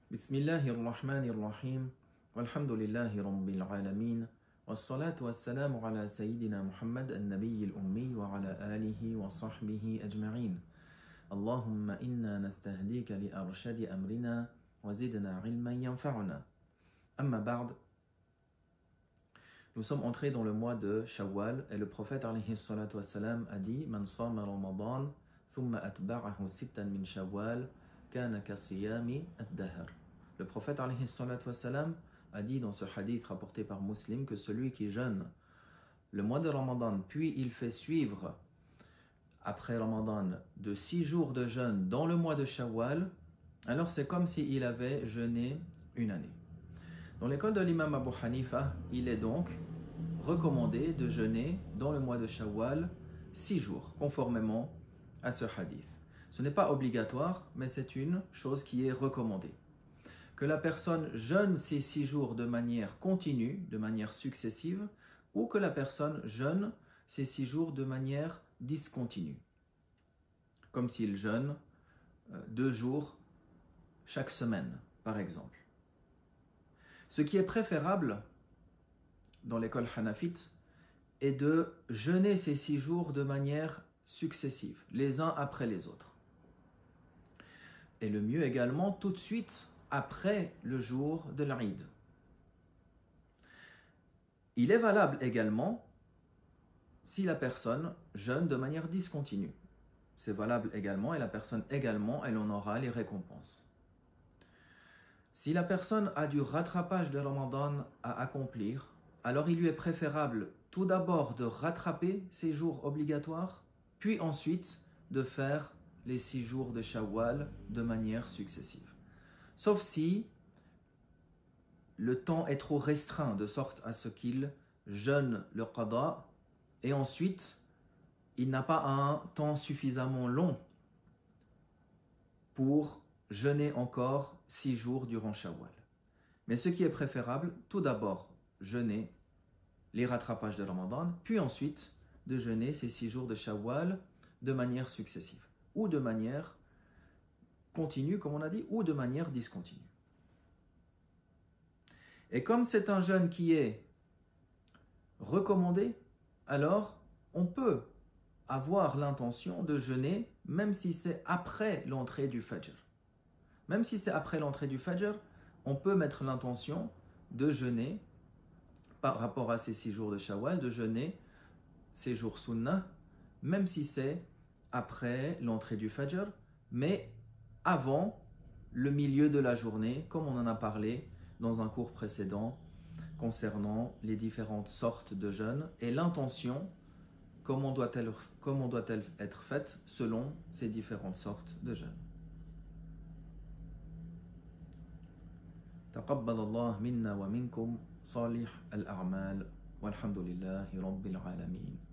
Bismillahirrahmanirrahim. Walhamdulillahi rabbil alamin. Wassalatu wassalamu ala sayyidina Muhammad al-Nabiy al-Ummi wa ala alihi wa sahbihi ajma'in. Allahumma inna nastahdika li arshadi amrina wa zidna ilman yanfa'una. Amma ba'd. Nous sommes entrés dans le mois de Shawwal et le prophète alayhi salatu wassalam a dit Man sama Ramadan thumma atba'ahu sittan min Shawwal kana kasiyami ad-dahr. Le prophète alayhi salatu wassalam a dit dans ce hadith rapporté par Muslim que celui qui jeûne le mois de Ramadan puis il fait suivre après Ramadan de 6 jours de jeûne dans le mois de Shawwal, alors c'est comme s'il avait jeûné une année. Dans l'école de l'imam Abu Hanifa, il est donc recommandé de jeûner dans le mois de Shawwal 6 jours, conformément à ce hadith. Ce n'est pas obligatoire, mais c'est une chose qui est recommandée. Que la personne jeûne ces 6 jours de manière continue, de manière successive, ou que la personne jeûne ces 6 jours de manière discontinue, comme s'il jeûne 2 jours chaque semaine, par exemple. Ce qui est préférable dans l'école hanafite est de jeûner ces 6 jours de manière successive, les uns après les autres. Et le mieux également, tout de suite après le jour de l'Aïd. Il est valable également si la personne jeûne de manière discontinue. C'est valable également et la personne également, elle en aura les récompenses. Si la personne a du rattrapage de Ramadan à accomplir, alors il lui est préférable tout d'abord de rattraper ses jours obligatoires, puis ensuite de faire les 6 jours de Shawwal de manière successive. Sauf si le temps est trop restreint de sorte à ce qu'il jeûne le qada et ensuite il n'a pas un temps suffisamment long pour jeûner encore 6 jours durant Shawwal. Mais ce qui est préférable, tout d'abord jeûner les rattrapages de Ramadan, puis ensuite de jeûner ces 6 jours de Shawwal de manière successive ou de manière continue, comme on a dit, ou de manière discontinue. Et comme c'est un jeûne qui est recommandé, alors on peut avoir l'intention de jeûner même si c'est après l'entrée du Fajr. Même si c'est après l'entrée du Fajr, on peut mettre l'intention de jeûner par rapport à ces 6 jours de Shawwal, de jeûner ces jours sunnah, même si c'est après l'entrée du Fajr, mais avant le milieu de la journée, comme on en a parlé dans un cours précédent concernant les différentes sortes de jeûnes et l'intention, comment doit-elle être faite selon ces différentes sortes de jeûnes. تقبل الله منا ومنكم صالح الأعمال والحمد لله رب العالمين.